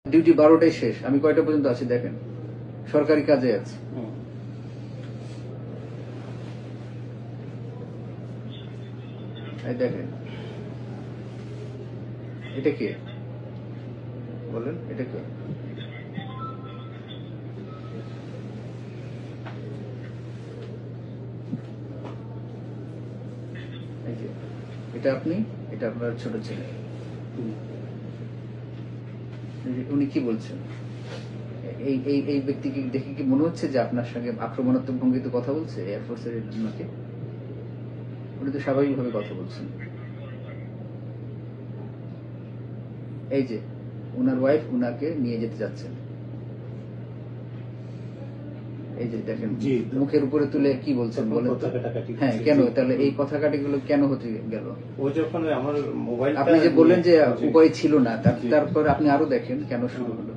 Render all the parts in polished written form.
Duty 12টায় শেষ, আমি কয়টা পর্যন্ত আছি দেখেন, সরকারি কাজে আছি। দেখেন এটা কে বলেন, এটা কে? এটা আপনি, এটা আপনার ছোট ছেলে। উনি কি বলছেন? এই এই এই ব্যক্তিকে দেখে কি মনে হচ্ছে যে আপনার সঙ্গে আক্রমণাত্মক ভঙ্গিতে কথা বলছে এয়ারফোর্সের জনকে? উনি তো স্বাভাবিকভাবে কথা বলছেন। এই যে উনার ওয়াইফ উনাকে নিয়ে যেতে যাচ্ছেন, এই যে দেখেন মুখের উপরে তুলে কি বলছেন বলেন তো? হ্যাঁ, কেন তাহলে এই কথা কাটিগুলো কেন হতে গেল? আপনি যে বললেন যে উপায় ছিল না, তারপর আপনি আরো দেখেন কেন শুরু হলো।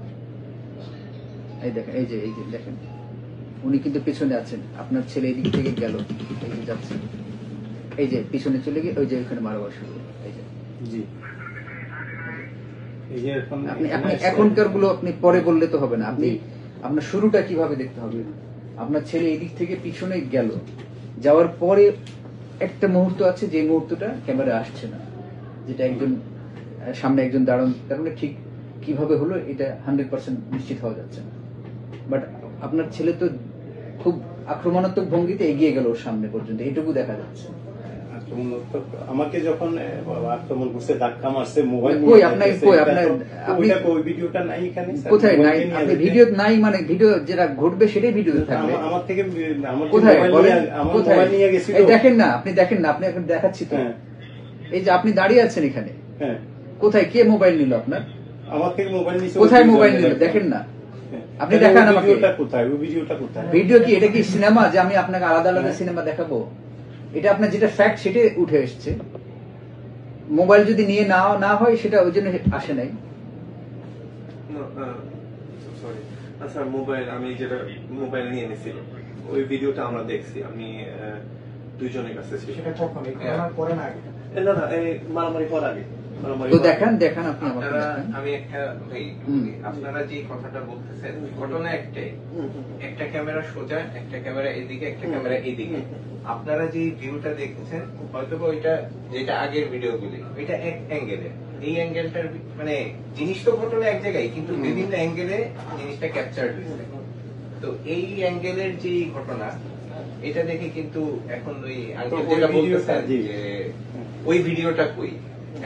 এই দেখেন, এই যে দেখেন উনি কিন্তু পিছনে আছেন, আপনার ছেলে এদিক থেকে গেল, এই যে যাচ্ছে, এই যে পিছনে চলে গিয়ে ওই যে ওখানে মারাবার শুরু। এই যে আপনি এখনকার গুলো আপনি পরে বললে তো হবে না, আপনি আপনার শুরুটা কিভাবে দেখতে হবে। আপনার ছেলে এদিক থেকে পিছনে গেল, যাওয়ার পরে একটা মুহূর্ত আছে যে মুহূর্তটা ক্যামেরা আসছে না, যেটা একজন সামনে একজন দাঁড়ান, তার মানে ঠিক কিভাবে হলো এটা 100% নিশ্চিত হওয়া যাচ্ছে না। বাট আপনার ছেলে তো খুব আক্রমণাত্মক ভঙ্গিতে এগিয়ে গেল ওর সামনে পর্যন্ত, এটুকু দেখা যাচ্ছে। আমাকে যখন আক্রমণ করছে, ধাক্কা মারছে, মোবাইল ভিডিওটা নাই এখানে, কোথায় নাই? আপনি ভিডিও নাই মানে ভিডিও যেটা ঘটবে সেটাই ভিডিও থাকবে। আমার থেকে কোথায় নিয়ে গেছিল, দেখেন না, আপনি দেখেন না, আপনি এখন দেখাচ্ছি তো। এই যে আপনি দাঁড়িয়ে আছেন এখানে, কোথায় কে মোবাইল নিল আপনার? আমার থেকে মোবাইল নিছে, কোথায় মোবাইল নিল দেখেন না, আপনি দেখান আমাকে। কোথায় ওই ভিডিওটা কোথায়? ভিডিও কি এটা কি সিনেমা যে আমি আপনাকে আলাদা আলাদা সিনেমা দেখাবো? এটা আপনার যেটা ফ্যাক্ট সেটাই উঠে এসছে। মোবাইল যদি নিয়ে না হয় সেটা ওই জন্য আসে নাই। আচ্ছা, মোবাইল আমি যেটা মোবাইল নিয়ে নিয়েছিল ওই ভিডিওটা আমরা দেখছি, আমি দুইজনের কাছে ছিল। সেটা কখন? পরে না আগে? না, এই মারামারি করার আগে। তো দেখান আপনি আমাকে। আমি একটা ভাই, আপনারা যে কথাটা বলতেছেন ঘটনা একটাই, একটা ক্যামেরা সোজা, একটা ক্যামেরা এদিকে, একটা ক্যামেরা এদিকে। আপনারা যে ভিউটা দেখতেছেন হয়তো ওইটা যেটা আগের ভিডিওগুলি, ওইটা এক অ্যাঙ্গেলে, এই অ্যাঙ্গেলটার মানে জিনিস তো ঘটনা এক জায়গায়, কিন্তু বিভিন্ন অ্যাঙ্গেলে জিনিসটা ক্যাপচার হয়েছে। তো এই অ্যাঙ্গেলের যে ঘটনা, এটা দেখে কিন্তু এখন ওই আঙ্কেল যেটা বলতেছেন যে ওই ভিডিওটা কই,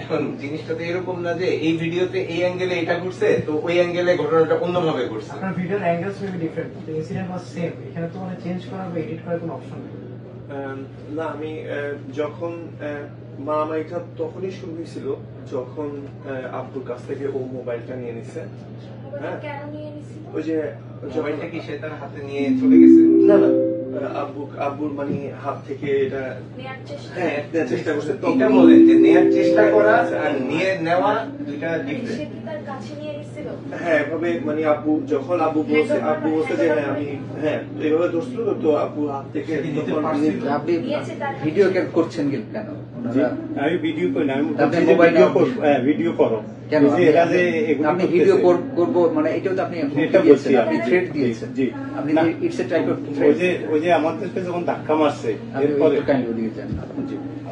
এখন জিনিসটা তো এরকম না যে এই ভিডিওতে এই অ্যাঙ্গেলে এটা ঘটছে তো ওই অ্যাঙ্গেলে ঘটনাটা অন্যভাবে ঘটছে। আপনার ভিডিওর অ্যাঙ্গেলস মেবি ডিফারেন্ট, কিন্তু ইনসিডেন্ট ওয়াজ সেম। এখানে তো মানে চেঞ্জ করা বা এডিট করার কোনো অপশন নেই। না, আমি যখন মারামারিটা তখনই শুরু হয়েছিল যখন আব্বুর কাছ থেকে ও মোবাইলটা নিয়ে নিছে। ওই যে মোবাইলটা কি সে তার হাতে নিয়ে চলে গেছে? না, আব্বুর মানে হাত থেকে এটা নেওয়ার চেষ্টা করছে। এটা বলেন যে নেওয়ার চেষ্টা করা আর নিয়ে নেওয়া দুইটা ডিফারেন্ট। হ্যাঁ, এভাবে মানে যখন আব্বু বলছে যে হ্যাঁ আমি এইভাবে ধরছিল, তো আব্বু হাত থেকে আপনি ভিডিও করছেন কেন? আমি ভিডিও করি না, আপনি মোবাইল ভিডিও করো কেন? আপনি ভিডিও করবো মানে এটাও তো আপনি থ্রেট দিয়েছেন। আপনি it's a type of threat. ওই যে আমাদেরকে যখন ধাক্কা মারছে,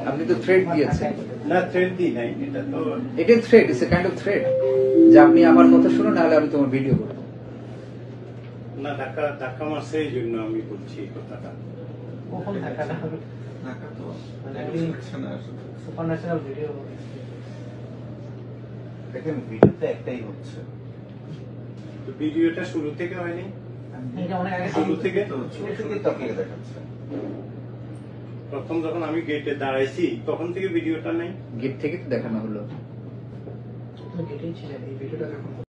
আপনি তো থ্রেট দিয়েছেন। না, থ্রেট দিই নাই, এটা তো এটা threat, it's a kind of threat যে আপনি আমার কথা শুনুন নাহলে আমি তোমার ভিডিও করবো। না, ধাক্কা মারছে এই জন্য আমি বলছি এই কথাটা। কখন ধাক্কাটা হবে? ঢাকা তো মানে সুপারন্যাচারাল ভিডিও দেখেন, ভিডিওতে একটাই হচ্ছে, তো ভিডিওটা শুরু থেকে হয়নি, এটা অনেক আগে শুরু থেকে তো আপনাকে দেখাচ্ছে। প্রথম যখন আমি গেটে দাঁড়াইছি তখন থেকে ভিডিওটা নাই, গেট থেকে তো দেখানো হলো। গেটেই ছিলেন এই ভিডিওটা যখন